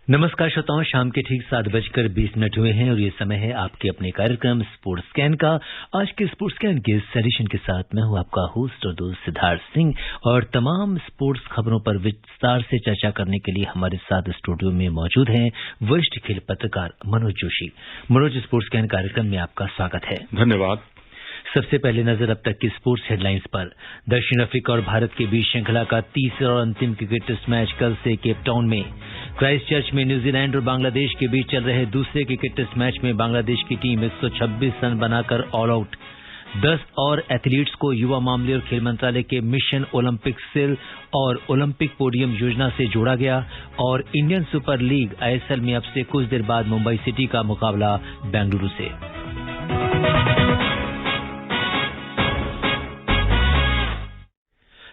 नमस्कार श्रोताओं, शाम के ठीक 7:20 हुए हैं और ये समय है आपके अपने कार्यक्रम स्पोर्ट्स स्कैन का। आज के स्पोर्ट्स स्कैन के इस एडिशन के साथ मैं हूं आपका होस्ट और दोस्त सिद्धार्थ सिंह और तमाम स्पोर्ट्स खबरों पर विस्तार से चर्चा करने के लिए हमारे साथ स्टूडियो में मौजूद हैं वरिष्ठ खेल पत्रकार मनोज जोशी। मनोज, स्पोर्ट्स स्कैन कार्यक्रम में आपका स्वागत है। धन्यवाद। सबसे पहले नजर अब तक की स्पोर्ट्स हेडलाइंस पर। दक्षिण अफ्रीका और भारत के बीच श्रृंखला का तीसरा और अंतिम क्रिकेट टेस्ट मैच कल से केप टाउन में। क्राइस्टचर्च में न्यूजीलैंड और बांग्लादेश के बीच चल रहे दूसरे क्रिकेट टेस्ट मैच में बांग्लादेश की टीम 126 रन बनाकर ऑल आउट। 10 और एथलीट्स को युवा मामले और खेल मंत्रालय के मिशन ओलंपिक सेल और ओलंपिक पोडियम योजना से जोड़ा गया। और इंडियन सुपर लीग आईएसएल में अब से कुछ देर बाद मुंबई सिटी का मुकाबला बेंगलुरु से।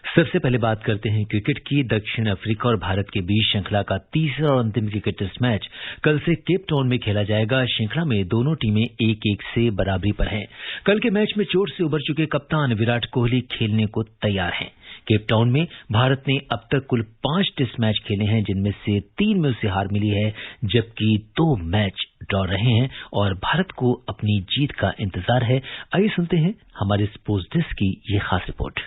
सबसे पहले बात करते हैं क्रिकेट की। दक्षिण अफ्रीका और भारत के बीच श्रृंखला का तीसरा और अंतिम क्रिकेट टेस्ट मैच कल से केप टाउन में खेला जाएगा। श्रृंखला में दोनों टीमें 1-1 से बराबरी पर हैं। कल के मैच में चोट से उबर चुके कप्तान विराट कोहली खेलने को तैयार हैं। केप टाउन में भारत ने अब तक कुल 5 टेस्ट मैच खेले हैं, जिनमें से 3 में उसे हार मिली है, जबकि 2 मैच ड्रॉ रहे हैं और भारत को अपनी जीत का इंतजार है। आइए सुनते हैं हमारे स्पोर्ट्स डेस्क की ये खास रिपोर्ट।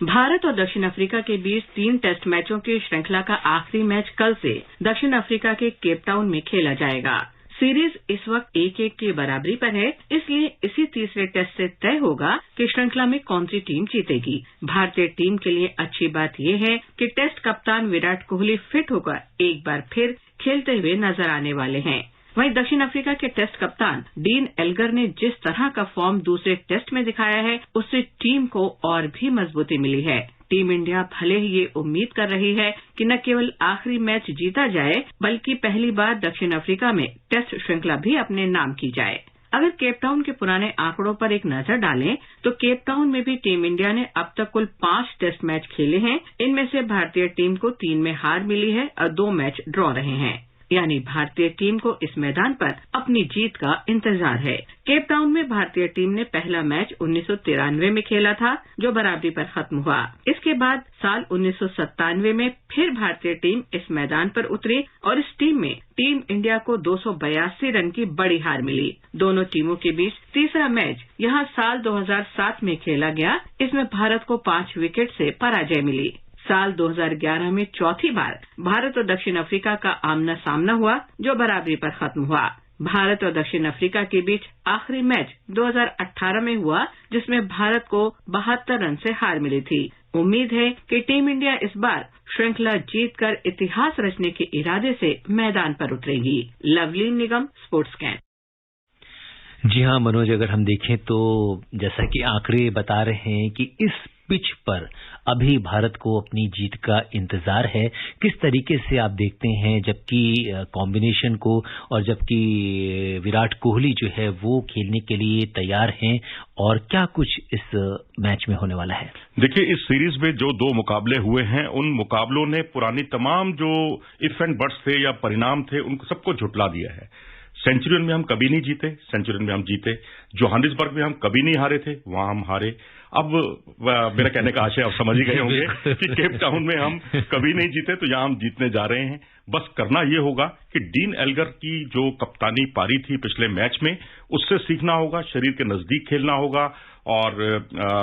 भारत और दक्षिण अफ्रीका के बीच 3 टेस्ट मैचों की श्रृंखला का आखिरी मैच कल से दक्षिण अफ्रीका के केप टाउन में खेला जाएगा। सीरीज इस वक्त 1-1 की बराबरी पर है, इसलिए इसी तीसरे टेस्ट से तय होगा कि श्रृंखला में कौन सी टीम जीतेगी। भारतीय टीम के लिए अच्छी बात यह है कि टेस्ट कप्तान विराट कोहली फिट होकर एक बार फिर खेलते हुए नजर आने वाले हैं। वहीं दक्षिण अफ्रीका के टेस्ट कप्तान डीन एल्गर ने जिस तरह का फॉर्म दूसरे टेस्ट में दिखाया है, उससे टीम को और भी मजबूती मिली है। टीम इंडिया भले ही ये उम्मीद कर रही है कि न केवल आखिरी मैच जीता जाए, बल्कि पहली बार दक्षिण अफ्रीका में टेस्ट श्रृंखला भी अपने नाम की जाए। अगर केप टाउन के पुराने आंकड़ों पर एक नजर डालें तो केप टाउन में भी टीम इंडिया ने अब तक कुल 5 टेस्ट मैच खेले हैं। इनमें से भारतीय टीम को 3 में हार मिली है और 2 मैच ड्रॉ रहे हैं, यानी भारतीय टीम को इस मैदान पर अपनी जीत का इंतजार है। केप टाउन में भारतीय टीम ने पहला मैच 1993 में खेला था, जो बराबरी पर खत्म हुआ। इसके बाद साल 1997 में फिर भारतीय टीम इस मैदान पर उतरी और इस टीम में टीम इंडिया को 282 रन की बड़ी हार मिली। दोनों टीमों के बीच तीसरा मैच यहां साल 2007 में खेला गया। इसमें भारत को 5 विकेट से पराजय मिली। साल 2011 में चौथी बार भारत और दक्षिण अफ्रीका का आमना सामना हुआ, जो बराबरी पर खत्म हुआ। भारत और दक्षिण अफ्रीका के बीच आखिरी मैच 2018 में हुआ, जिसमें भारत को 72 रन से हार मिली थी। उम्मीद है कि टीम इंडिया इस बार श्रृंखला जीतकर इतिहास रचने के इरादे से मैदान पर उतरेगी। लवलीन निगम, स्पोर्ट्स स्कैन। जी हाँ मनोज, अगर हम देखें तो जैसा कि आंकड़े बता रहे हैं कि इस पिच पर अभी भारत को अपनी जीत का इंतजार है। किस तरीके से आप देखते हैं, जबकि कॉम्बिनेशन को और जबकि विराट कोहली जो है वो खेलने के लिए तैयार हैं, और क्या कुछ इस मैच में होने वाला है? देखिए, इस सीरीज में जो 2 मुकाबले हुए हैं, उन मुकाबलों ने पुरानी तमाम जो इफ एंड बट्स थे या परिणाम थे, उनको सबको झुटला दिया है। सेंचुरियन में हम कभी नहीं जीते, सेंचुरियन में हम जीते। जोहानिसबर्ग में हम कभी नहीं हारे थे, वहां हम हारे। अब मेरा कहने का आशय आप समझ ही गए होंगे कि केप टाउन में हम कभी नहीं जीते, तो यहां हम जीतने जा रहे हैं। बस करना ये होगा कि डीन एल्गर की जो कप्तानी पारी थी पिछले मैच में, उससे सीखना होगा, शरीर के नजदीक खेलना होगा। और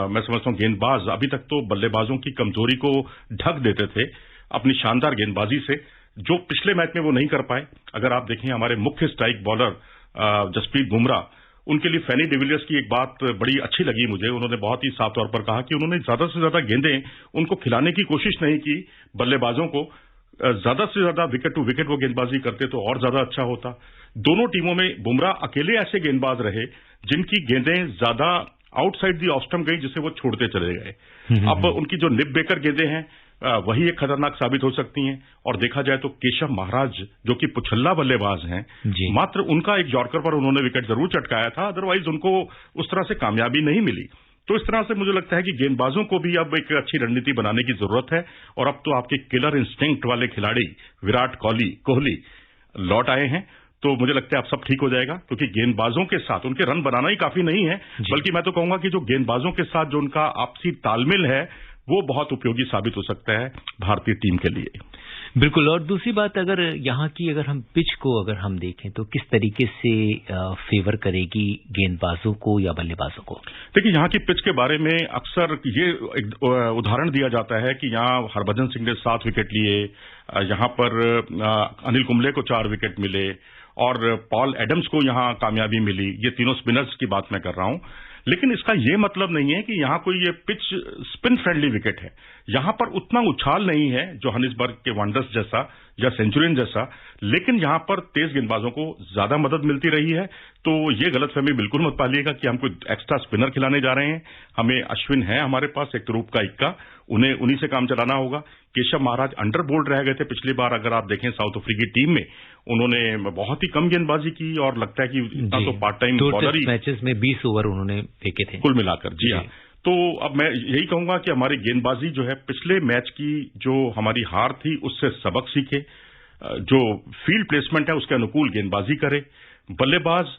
मैं समझता हूं गेंदबाज अभी तक तो बल्लेबाजों की कमजोरी को ढक देते थे अपनी शानदार गेंदबाजी से, जो पिछले मैच में वो नहीं कर पाए। अगर आप देखें, हमारे मुख्य स्ट्राइक बॉलर जसप्रीत बुमराह, उनके लिए फैनी डिविलियर्स की एक बात बड़ी अच्छी लगी मुझे। उन्होंने बहुत ही साफ तौर पर कहा कि उन्होंने ज्यादा से ज्यादा गेंदें उनको खिलाने की कोशिश नहीं की बल्लेबाजों को। ज्यादा से ज्यादा विकेट टू विकेट वो गेंदबाजी करते तो और ज्यादा अच्छा होता। दोनों टीमों में बुमराह अकेले ऐसे गेंदबाज रहे जिनकी गेंदें ज्यादा आउटसाइड दी ऑफ स्टंप गई, जिसे वो छोड़ते चले गए। अब उनकी जो निप बेकर गेंदें हैं, वही एक खतरनाक साबित हो सकती हैं। और देखा जाए तो केशव महाराज, जो कि पुछल्ला बल्लेबाज हैं, मात्र उनका एक यॉर्कर पर उन्होंने विकेट जरूर चटकाया था, अदरवाइज उनको उस तरह से कामयाबी नहीं मिली। तो इस तरह से मुझे लगता है कि गेंदबाजों को भी अब एक अच्छी रणनीति बनाने की जरूरत है। और अब तो आपके किलर इंस्टिंक्ट वाले खिलाड़ी विराट कोहली लौट आए हैं, तो मुझे लगता है अब सब ठीक हो जाएगा। क्योंकि गेंदबाजों के साथ उनके रन बनाना ही काफी नहीं है, बल्कि मैं तो कहूंगा कि जो गेंदबाजों के साथ जो उनका आपसी तालमेल है, वो बहुत उपयोगी साबित हो सकता है भारतीय टीम के लिए। बिल्कुल। और दूसरी बात, अगर यहाँ की अगर हम पिच को अगर हम देखें तो किस तरीके से फेवर करेगी गेंदबाजों को या बल्लेबाजों को? देखिए, यहाँ की पिच के बारे में अक्सर ये एक उदाहरण दिया जाता है कि यहाँ हरभजन सिंह ने 7 विकेट लिए, यहाँ पर अनिल कुंबले को 4 विकेट मिले और पॉल एडम्स को यहाँ कामयाबी मिली। ये तीनों स्पिनर्स की बात मैं कर रहा हूं। लेकिन इसका ये मतलब नहीं है कि यहाँ कोई ये पिच स्पिन फ्रेंडली विकेट है। यहाँ पर उतना उछाल नहीं है जोहानिसबर्ग के वंडर्स जैसा या सेंचुरियन जैसा, लेकिन यहाँ पर तेज गेंदबाजों को ज्यादा मदद मिलती रही है। तो ये गलतफहमी बिल्कुल मत पालिएगा कि हम कोई एक्स्ट्रा स्पिनर खिलाने जा रहे हैं। हमें अश्विन है हमारे पास, एक रूप का इक्का, उन्हीं से काम चलाना होगा। केशव महाराज अंडर बोल्ड रह गए थे पिछली बार, अगर आप देखें साउथ अफ्रीकी टीम में उन्होंने बहुत ही कम गेंदबाजी की और लगता है कि इतना तो पार्ट टाइम बॉलर ही, मैचेस में 20 ओवर उन्होंने फेंके थे कुल मिलाकर। जी हाँ। तो अब मैं यही कहूंगा कि हमारी गेंदबाजी जो है पिछले मैच की जो हमारी हार थी उससे सबक सीखे, जो फील्ड प्लेसमेंट है उसके अनुकूल गेंदबाजी करे। बल्लेबाज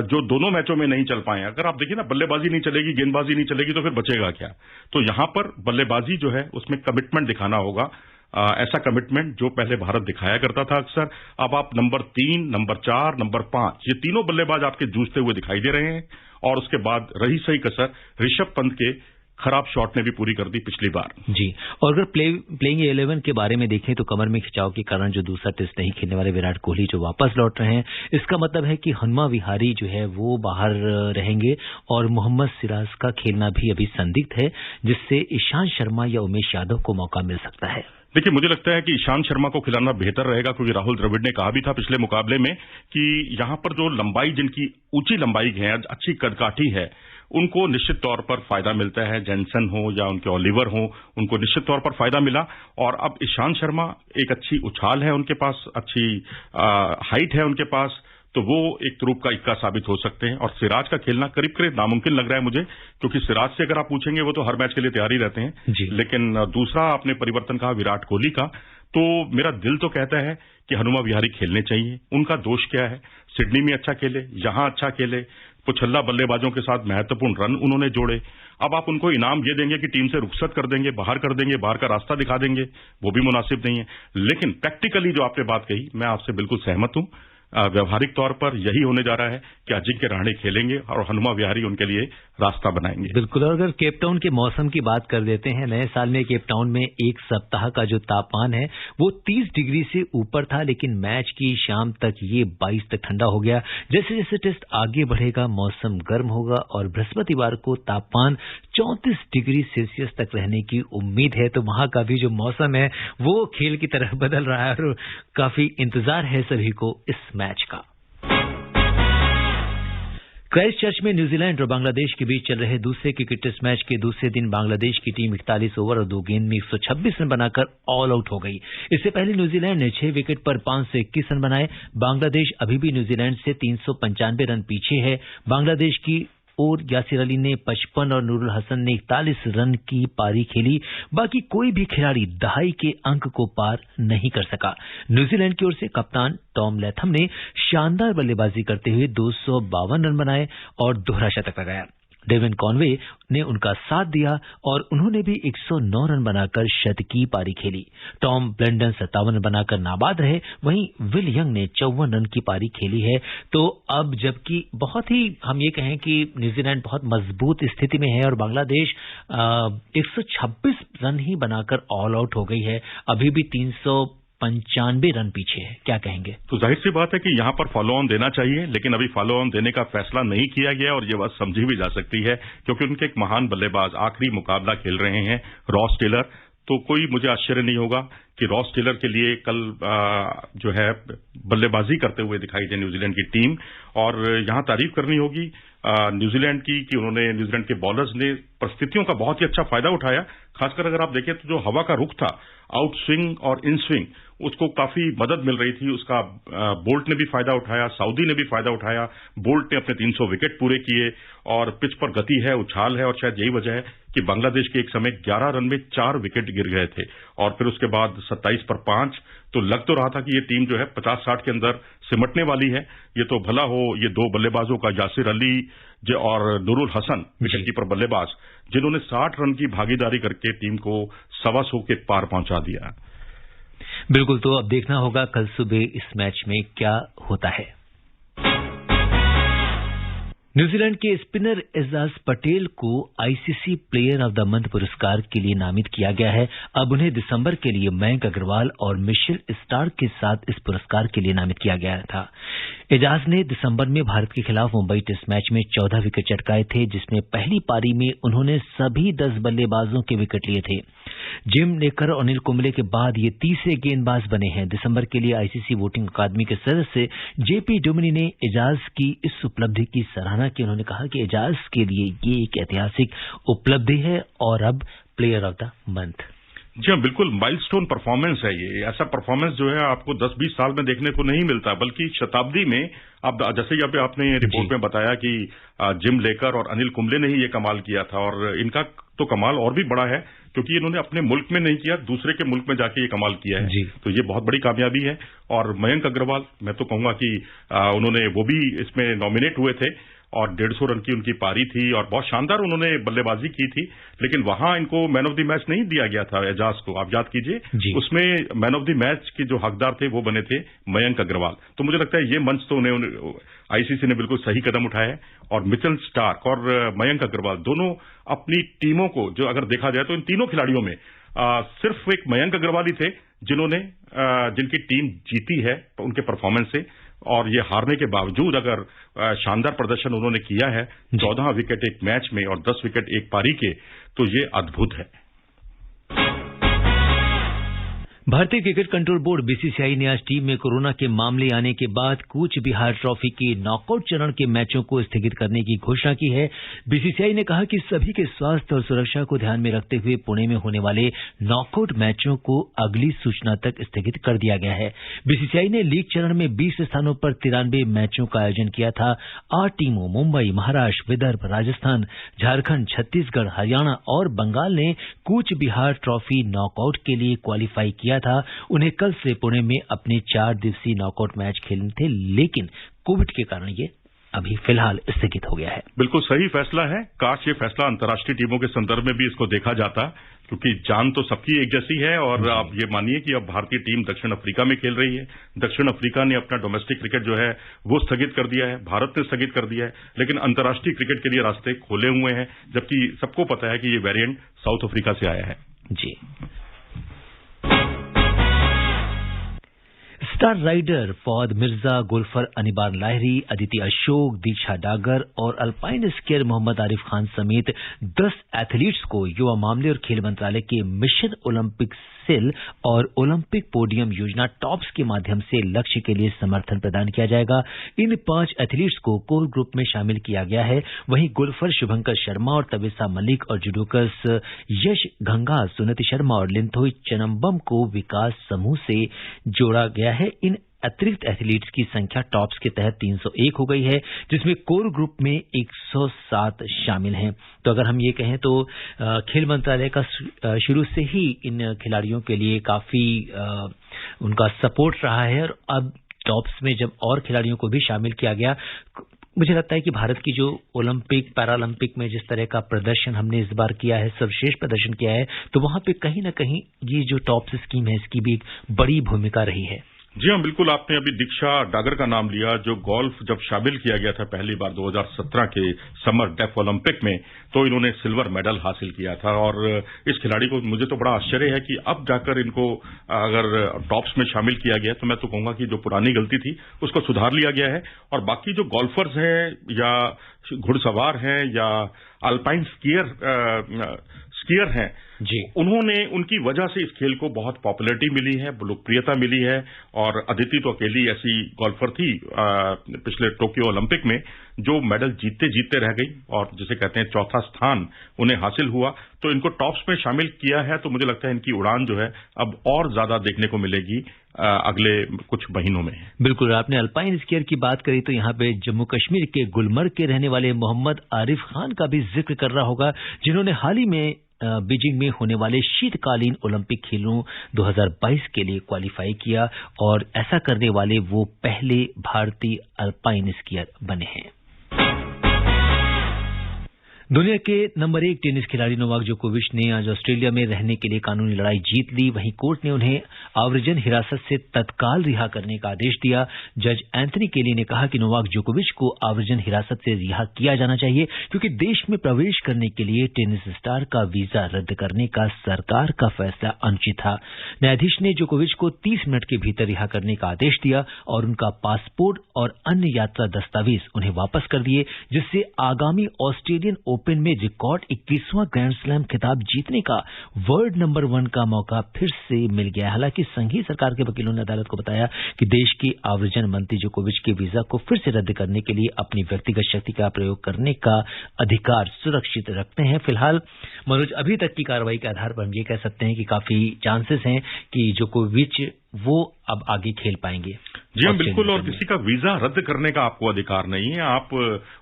जो दोनों मैचों में नहीं चल पाए, अगर आप देखिए ना, बल्लेबाजी नहीं चलेगी, गेंदबाजी नहीं चलेगी तो फिर बचेगा क्या? तो यहां पर बल्लेबाजी जो है उसमें कमिटमेंट दिखाना होगा, ऐसा कमिटमेंट जो पहले भारत दिखाया करता था अक्सर। अब आप नंबर 3, नंबर 4, नंबर 5 ये तीनों बल्लेबाज आपके जूझते हुए दिखाई दे रहे हैं। और उसके बाद रही सही कसर ऋषभ पंत के खराब शॉट ने भी पूरी कर दी पिछली बार। जी। और अगर प्लेइंग 11 के बारे में देखें तो कमर में खिंचाव के कारण जो दूसरा टेस्ट नहीं खेलने वाले विराट कोहली जो वापस लौट रहे हैं, इसका मतलब है कि हनुमा विहारी जो है वो बाहर रहेंगे और मोहम्मद सिराज का खेलना भी अभी संदिग्ध है, जिससे ईशांत शर्मा या उमेश यादव को मौका मिल सकता है। देखिए, मुझे लगता है कि ईशांत शर्मा को खिलाना बेहतर रहेगा, क्योंकि राहुल द्रविड़ ने कहा भी था पिछले मुकाबले में कि यहां पर जो लंबाई, जिनकी ऊंची लंबाई है, अच्छी कदकाठी है, उनको निश्चित तौर पर फायदा मिलता है। जेनसन हो या उनके ओलिवर हो, उनको निश्चित तौर पर फायदा मिला। और अब ईशांत शर्मा, एक अच्छी उछाल है उनके पास, अच्छी हाइट है उनके पास, तो वो एक रूप का इक्का साबित हो सकते हैं। और सिराज का खेलना करीब करीब नामुमकिन लग रहा है मुझे, क्योंकि सिराज से अगर आप पूछेंगे वो तो हर मैच के लिए तैयार ही रहते हैं। लेकिन दूसरा आपने परिवर्तन कहा विराट कोहली का, तो मेरा दिल तो कहता है कि हनुमा विहारी खेलने चाहिए। उनका दोष क्या है? सिडनी में अच्छा खेले, यहां अच्छा खेले, पुछल्ला बल्लेबाजों के साथ महत्वपूर्ण रन उन्होंने जोड़े। अब आप उनको इनाम ये देंगे कि टीम से रुखसत कर देंगे, बाहर कर देंगे, बाहर का रास्ता दिखा देंगे, वो भी मुनासिब नहीं है। लेकिन प्रैक्टिकली जो आपने बात कही, मैं आपसे बिल्कुल सहमत हूं। व्यवहारिक तौर पर यही होने जा रहा है कि अजिंक्य रहाणे खेलेंगे और हनुमा विहारी उनके लिए रास्ता बनाएंगे। बिल्कुल। और अगर केपटाउन के मौसम की बात कर देते हैं, नए साल में केपटाउन में एक सप्ताह का जो तापमान है वो 30 डिग्री से ऊपर था, लेकिन मैच की शाम तक ये 22 तक ठंडा हो गया। जैसे जैसे टेस्ट आगे बढ़ेगा मौसम गर्म होगा और बृहस्पतिवार को तापमान 34 डिग्री सेल्सियस तक रहने की उम्मीद है। तो वहां का भी जो मौसम है वो खेल की तरह बदल रहा है और काफी इंतजार है सभी को इस मैच का। क्राइस्टचर्च में न्यूजीलैंड और बांग्लादेश के बीच चल रहे दूसरे क्रिकेट टेस्ट मैच के दूसरे दिन बांग्लादेश की टीम 41 ओवर और 2 गेंद में 126 रन बनाकर ऑल आउट हो गई। इससे पहले न्यूजीलैंड ने 6 विकेट पर 521 रन बनाए। बांग्लादेश अभी भी न्यूजीलैंड से 395 रन पीछे है। बांग्लादेश की और यासिर अली ने 55 और नूरुल हसन ने 41 रन की पारी खेली। बाकी कोई भी खिलाड़ी दहाई के अंक को पार नहीं कर सका। न्यूजीलैंड की ओर से कप्तान टॉम लैथम ने शानदार बल्लेबाजी करते हुए 252 रन बनाए और दोहरा शतक लगाया। डेविन कॉनवे ने उनका साथ दिया और उन्होंने भी 109 रन बनाकर शतकीय पारी खेली। टॉम ब्लेंडन 57 रन बनाकर नाबाद रहे, वहीं विल यंग ने 54 रन की पारी खेली है। तो अब जबकि बहुत ही हम ये कहें कि न्यूजीलैंड बहुत मजबूत स्थिति में है और बांग्लादेश 126 रन ही बनाकर ऑल आउट हो गई है, अभी भी 395 रन पीछे है। क्या कहेंगे? तो जाहिर सी बात है कि यहां पर फॉलो ऑन देना चाहिए, लेकिन अभी फॉलो ऑन देने का फैसला नहीं किया गया और ये बात समझी भी जा सकती है क्योंकि उनके एक महान बल्लेबाज आखिरी मुकाबला खेल रहे हैं, रॉस टेलर। तो कोई मुझे आश्चर्य नहीं होगा कि रॉस टेलर के लिए कल जो है बल्लेबाजी करते हुए दिखाई दे न्यूजीलैंड की टीम। और यहां तारीफ करनी होगी न्यूजीलैंड की कि उन्होंने, न्यूजीलैंड के बॉलर्स ने परिस्थितियों का बहुत ही अच्छा फायदा उठाया। खासकर अगर आप देखें तो जो हवा का रुख था, आउट स्विंग और इन स्विंग, उसको काफी मदद मिल रही थी। उसका बोल्ट ने भी फायदा उठाया, साउदी ने भी फायदा उठाया। बोल्ट ने अपने 300 विकेट पूरे किए और पिच पर गति है, उछाल है और शायद यही वजह है कि बांग्लादेश के एक समय 11 रन में 4 विकेट गिर गए थे और फिर उसके बाद 27 पर 5। तो लग तो रहा था कि ये टीम जो है 50-60 के अंदर सिमटने वाली है। ये तो भला हो ये 2 बल्लेबाजों का, यासिर अली और नूरुल हसन विकेटकीपर बल्लेबाज, जिन्होंने 60 रन की भागीदारी करके टीम को 125 के पार पहुंचा दिया। बिल्कुल, तो अब देखना होगा कल सुबह इस मैच में क्या होता है। न्यूजीलैंड के स्पिनर एजाज पटेल को ICC player of the month पुरस्कार के लिए नामित किया गया है। अब उन्हें दिसंबर के लिए मयंक अग्रवाल और मिशेल स्टार्क के साथ इस पुरस्कार के लिए नामित किया गया था। एजाज ने दिसंबर में भारत के खिलाफ मुंबई टेस्ट मैच में 14 विकेट चटकाए थे, जिसमें पहली पारी में उन्होंने सभी 10 बल्लेबाजों के विकेट लिए थे। जिम लेकर और अनिल कुंबले के बाद ये तीसरे गेंदबाज बने हैं। दिसंबर के लिए आईसीसी वोटिंग अकादमी के सदस्य जेपी डुमिनी ने एजाज की इस उपलब्धि की सराहना की। उन्होंने कहा कि एजाज के लिए ये एक ऐतिहासिक उपलब्धि है और अब प्लेयर ऑफ द मंथ। जी हाँ, बिल्कुल माइलस्टोन परफॉर्मेंस है ये। ऐसा परफॉर्मेंस जो है आपको 10-20 साल में देखने को नहीं मिलता, बल्कि शताब्दी में। अब जैसे यहाँ पे आपने रिपोर्ट में बताया कि जिम लेकर और अनिल कुंबले ने ही ये कमाल किया था, और इनका तो कमाल और भी बड़ा है क्योंकि इन्होंने अपने मुल्क में नहीं किया, दूसरे के मुल्क में जाके ये कमाल किया है। तो ये बहुत बड़ी कामयाबी है। और मयंक अग्रवाल, मैं तो कहूंगा कि उन्होंने वो भी इसमें नॉमिनेट हुए थे और 150 रन की उनकी पारी थी और बहुत शानदार उन्होंने बल्लेबाजी की थी, लेकिन वहां इनको मैन ऑफ द मैच नहीं दिया गया था एजाज को। आप याद कीजिए, उसमें मैन ऑफ द मैच के जो हकदार थे वो बने थे मयंक अग्रवाल। तो मुझे लगता है ये मंच तो उन्हें आईसीसी ने बिल्कुल सही कदम उठाया है। और मिचेल स्टार्क और मयंक अग्रवाल दोनों अपनी टीमों को, जो अगर देखा जाए तो इन तीनों खिलाड़ियों में सिर्फ एक मयंक अग्रवाल ही थे जिनकी टीम जीती है उनके परफॉर्मेंस से। और ये हारने के बावजूद अगर शानदार प्रदर्शन उन्होंने किया है, 14 विकेट एक मैच में और 10 विकेट एक पारी के, तो ये अद्भुत है। भारतीय क्रिकेट कंट्रोल बोर्ड बीसीसीआई ने आज टीम में कोरोना के मामले आने के बाद कूच बिहार ट्रॉफी के नॉकआउट चरण के मैचों को स्थगित करने की घोषणा की है। बीसीसीआई ने कहा कि सभी के स्वास्थ्य और सुरक्षा को ध्यान में रखते हुए पुणे में होने वाले नॉकआउट मैचों को अगली सूचना तक स्थगित कर दिया गया है। बीसीसीआई ने लीग चरण में 20 स्थानों पर 93 मैचों का आयोजन किया था। 8 टीमों मुंबई, महाराष्ट्र, विदर्भ, राजस्थान, झारखंड, छत्तीसगढ़, हरियाणा और बंगाल ने कूच बिहार ट्रॉफी नॉकआउट के लिए क्वालिफाई किया था। उन्हें कल से पुणे में अपने 4 दिवसीय नॉकआउट मैच खेलने थे, लेकिन कोविड के कारण ये अभी फिलहाल स्थगित हो गया है। बिल्कुल सही फैसला है। काश ये फैसला अंतर्राष्ट्रीय टीमों के संदर्भ में भी इसको देखा जाता, क्योंकि जान तो सबकी एक जैसी है। और आप ये मानिए कि अब भारतीय टीम दक्षिण अफ्रीका में खेल रही है। दक्षिण अफ्रीका ने अपना डोमेस्टिक क्रिकेट जो है वो स्थगित कर दिया है, भारत ने स्थगित कर दिया है, लेकिन अंतर्राष्ट्रीय क्रिकेट के लिए रास्ते खोले हुए हैं, जबकि सबको पता है कि ये वेरिएंट साउथ अफ्रीका से आया है। जी। Star rider Fouaad Mirza, golfer Anirban Lahiri, Aditi Ashok, Diksha Dagar और अल्पाइन स्कीयर मोहम्मद आरिफ खान समेत 10 एथलीट्स को युवा मामले और खेल मंत्रालय के मिशन ओलंपिक सेल और ओलंपिक पोडियम योजना टॉप्स के माध्यम से लक्ष्य के लिए समर्थन प्रदान किया जाएगा। इन 5 एथलीट्स को कोर ग्रुप में शामिल किया गया है। वहीं गोल्फर शुभंकर शर्मा और तबेसा मलिक और जुडोकर्स यश गंगा, सुनीति शर्मा और लिंथोई चनम्बम को विकास समूह से जोड़ा गया है। इन अतिरिक्त एथलीट्स की संख्या टॉप्स के तहत 301 हो गई है, जिसमें कोर ग्रुप में 107 शामिल हैं। तो अगर हम ये कहें तो खेल मंत्रालय का शुरू से ही इन खिलाड़ियों के लिए काफी उनका सपोर्ट रहा है, और अब टॉप्स में जब और खिलाड़ियों को भी शामिल किया गया, मुझे लगता है कि भारत की जो ओलंपिक पैरालंपिक में जिस तरह का प्रदर्शन हमने इस बार किया है, सर्वश्रेष्ठ प्रदर्शन किया है, तो वहां पे कहीं ना कहीं ये जो टॉप्स स्कीम है इसकी भी एक बड़ी भूमिका रही है। जी हाँ, बिल्कुल। आपने अभी दीक्षा डागर का नाम लिया, जो गोल्फ जब शामिल किया गया था पहली बार 2017 के समर डेफ ओलंपिक में, तो इन्होंने सिल्वर मेडल हासिल किया था। और इस खिलाड़ी को मुझे तो बड़ा आश्चर्य है कि अब जाकर इनको अगर टॉप्स में शामिल किया गया, तो मैं तो कहूंगा कि जो पुरानी गलती थी उसको सुधार लिया गया है। और बाकी जो गोल्फर्स हैं या घुड़सवार हैं या अल्पाइन स्कीयर हैं जी, उन्होंने उनकी वजह से इस खेल को बहुत पॉपुलैरिटी मिली है, लोकप्रियता मिली है। और अदिति तो अकेली ऐसी गोल्फर थी पिछले टोक्यो ओलंपिक में जो मेडल जीतते जीतते रह गई, और जिसे कहते हैं चौथा स्थान उन्हें हासिल हुआ। तो इनको टॉप्स में शामिल किया है, तो मुझे लगता है इनकी उड़ान जो है अब और ज्यादा देखने को मिलेगी अगले कुछ महीनों में। बिल्कुल। आपने अल्पाइन स्कीयर की बात करी तो यहाँ पे जम्मू कश्मीर के गुलमर्ग के रहने वाले मोहम्मद आरिफ खान का भी जिक्र करना होगा, जिन्होंने हाल ही में बीजिंग में होने वाले शीतकालीन ओलंपिक खेलों 2022 के लिए क्वालिफाई किया, और ऐसा करने वाले वो पहले भारतीय अल्पाइन स्कीयर बने हैं। दुनिया के नंबर 1 टेनिस खिलाड़ी नोवाक जोकोविच ने आज ऑस्ट्रेलिया में रहने के लिए कानूनी लड़ाई जीत ली। वहीं कोर्ट ने उन्हें आवर्जन हिरासत से तत्काल रिहा करने का आदेश दिया। जज एंथनी केली ने कहा कि नोवाक जोकोविच को आवर्जन हिरासत से रिहा किया जाना चाहिए क्योंकि देश में प्रवेश करने के लिए टेनिस स्टार का वीजा रद्द करने का सरकार का फैसला अनुचित था। न्यायाधीश ने जोकोविच को 30 मिनट के भीतर रिहा करने का आदेश दिया और उनका पासपोर्ट और अन्य यात्रा दस्तावेज उन्हें वापस कर दिए, जिससे आगामी ऑस्ट्रेलियन ओपन में रिकॉर्ड 21वां ग्रैंड स्लैम खिताब जीतने का वर्ल्ड नंबर 1 का मौका फिर से मिल गया। हालांकि संघीय सरकार के वकीलों ने अदालत को बताया कि देश के आवर्जन मंत्री जोकोविच के वीजा को फिर से रद्द करने के लिए अपनी व्यक्तिगत शक्ति का प्रयोग करने का अधिकार सुरक्षित रखते हैं। फिलहाल मनोज, अभी तक की कार्रवाई के आधार पर हम ये कह सकते हैं कि काफी चांसेस हैं कि जोकोविच वो अब आगे खेल पाएंगे। जी हाँ, बिल्कुल। और किसी का वीजा रद्द करने का आपको अधिकार नहीं है। आप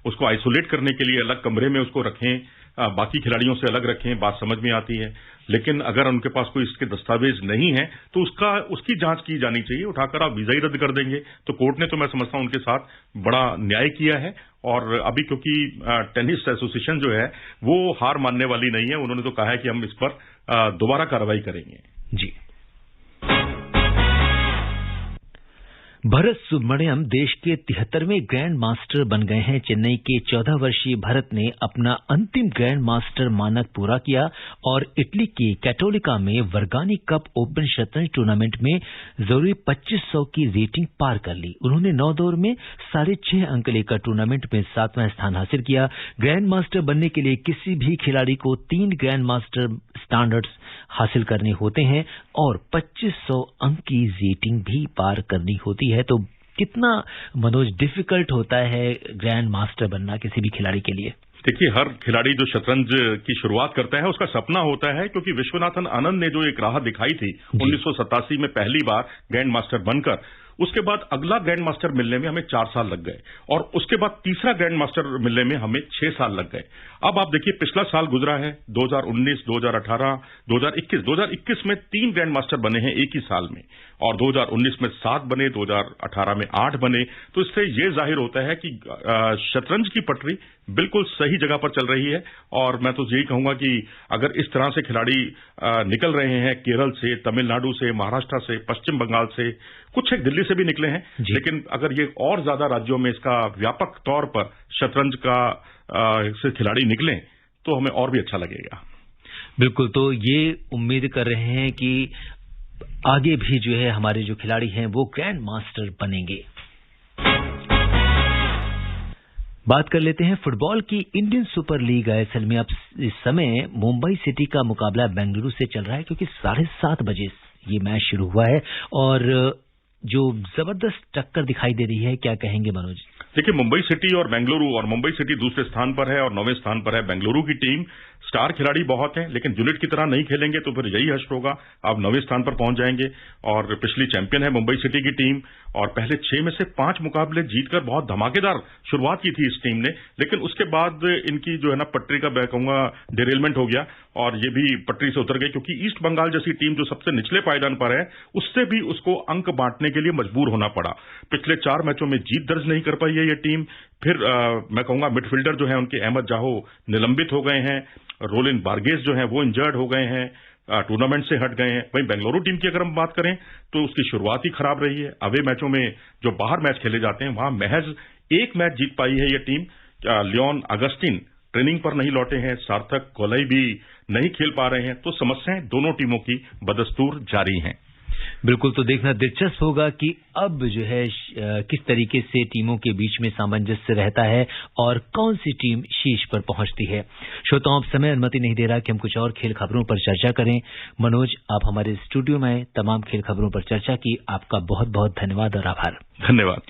उसको आइसोलेट करने के लिए अलग कमरे में उसको रखें, बाकी खिलाड़ियों से अलग रखें, बात समझ में आती है। लेकिन अगर उनके पास कोई इसके दस्तावेज नहीं है तो उसकी जांच की जानी चाहिए। उठाकर आप वीजा ही रद्द कर देंगे तो कोर्ट ने, तो मैं समझता हूं, उनके साथ बड़ा न्याय किया है। और अभी क्योंकि टेनिस एसोसिएशन जो है वो हार मानने वाली नहीं है, उन्होंने तो कहा है कि हम इस पर दोबारा कार्रवाई करेंगे। जी। भरत सुब्रमण्यम देश के 73वें ग्रैंड मास्टर बन गए हैं। चेन्नई के 14 वर्षीय भरत ने अपना अंतिम ग्रैंड मास्टर मानक पूरा किया और इटली के कैटोलिका में वर्गानी कप ओपन शतरंज टूर्नामेंट में जरूरी 2500 की रेटिंग पार कर ली। उन्होंने 9 दौर में 6.5 अंक लेकर टूर्नामेंट में 7वां स्थान हासिल किया। ग्रैंड मास्टर बनने के लिए किसी भी खिलाड़ी को 3 ग्रैंड मास्टर स्टैंडर्ड्स हासिल करने होते हैं और 2500 अंक की रेटिंग भी पार करनी होती है। तो कितना मनोज डिफिकल्ट होता है ग्रैंड मास्टर बनना किसी भी खिलाड़ी के लिए। देखिए, हर खिलाड़ी जो शतरंज की शुरुआत करता है उसका सपना होता है, क्योंकि विश्वनाथन आनंद ने जो एक राह दिखाई थी 1987 में पहली बार ग्रैंड मास्टर बनकर, उसके बाद अगला ग्रैंड मास्टर मिलने में हमें 4 साल लग गए और उसके बाद तीसरा ग्रैंड मास्टर मिलने में हमें 6 साल लग गए। अब आप देखिए, पिछला साल गुजरा है 2019, 2018, 2021 में 3 ग्रैंड मास्टर बने हैं एक ही साल में और 2019 में 7 बने, 2018 में 8 बने। तो इससे यह जाहिर होता है कि शतरंज की पटरी बिल्कुल सही जगह पर चल रही है। और मैं तो यही कहूंगा कि अगर इस तरह से खिलाड़ी निकल रहे हैं, केरल से, तमिलनाडु से, महाराष्ट्र से, पश्चिम बंगाल से, कुछ एक दिल्ली से भी निकले हैं, लेकिन अगर ये और ज्यादा राज्यों में इसका व्यापक तौर पर शतरंज का से खिलाड़ी निकलें तो हमें और भी अच्छा लगेगा। बिल्कुल। तो ये उम्मीद कर रहे हैं कि आगे भी जो है हमारे जो खिलाड़ी हैं वो ग्रैंड मास्टर बनेंगे। बात कर लेते हैं फुटबॉल की। इंडियन सुपर लीग आईएसएल में अब इस समय मुंबई सिटी का मुकाबला बेंगलुरु से चल रहा है, क्योंकि 7:30 बजे ये मैच शुरू हुआ है और जो जबरदस्त टक्कर दिखाई दे रही है, क्या कहेंगे मनोज? देखिए, मुंबई सिटी और बेंगलुरु, और मुंबई सिटी दूसरे स्थान पर है और 9वें स्थान पर है बेंगलुरु की टीम। स्टार खिलाड़ी बहुत हैं, लेकिन यूनिट की तरह नहीं खेलेंगे तो फिर यही हश्र होगा, आप 9वें स्थान पर पहुंच जाएंगे। और पिछली चैंपियन है मुंबई सिटी की टीम और पहले 6 में से 5 मुकाबले जीतकर बहुत धमाकेदार शुरुआत की थी इस टीम ने, लेकिन उसके बाद इनकी जो है ना पटरी का, मैं कहूंगा, डिरेलमेंट हो गया और ये भी पटरी से उतर गई, क्योंकि ईस्ट बंगाल जैसी टीम जो सबसे निचले पायदान पर है उससे भी उसको अंक बांटने के लिए मजबूर होना पड़ा। पिछले 4 मैचों में जीत दर्ज नहीं कर पाई है ये टीम। फिर मैं कहूंगा मिडफील्डर जो है उनके अहमद जाहो निलंबित हो गए हैं, रोलिन बार्गेस जो है वो इंजर्ड हो गए हैं, टूर्नामेंट से हट गए हैं। वहीं बेंगलुरु टीम की अगर हम बात करें तो उसकी शुरुआत ही खराब रही है। अवे मैचों में जो बाहर मैच खेले जाते हैं वहां महज 1 मैच जीत पाई है ये टीम। लियोन अगस्टिन ट्रेनिंग पर नहीं लौटे हैं, सार्थक कोलाई भी नहीं खेल पा रहे हैं। तो समस्याएं दोनों टीमों की बदस्तूर जारी हैं। बिल्कुल। तो देखना दिलचस्प होगा कि अब जो है किस तरीके से टीमों के बीच में सामंजस्य रहता है और कौन सी टीम शीर्ष पर पहुंचती है। श्रोताओं, अब समय अनुमति नहीं दे रहा कि हम कुछ और खेल खबरों पर चर्चा करें। मनोज, आप हमारे स्टूडियो में तमाम खेल खबरों पर चर्चा की, आपका बहुत बहुत धन्यवाद और आभार। धन्यवाद।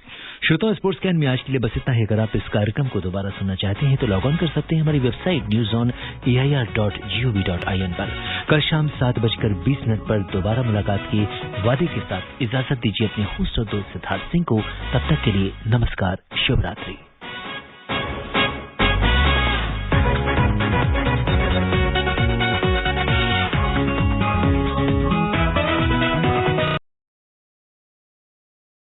श्रोताओं, स्पोर्ट्स कैन में आज के लिए बस इतना ही। अगर आप इस कार्यक्रम को दोबारा सुनना चाहते हैं तो लॉग ऑन कर सकते हैं हमारी वेबसाइट newsonair.gov.in पर। कल शाम 7:20 पर दोबारा मुलाकात की वादे के साथ इजाजत दीजिए अपने होस्ट और दोस्त सिद्धार्थ सिंह को। तब तक के लिए नमस्कार, शुभ रात्रि।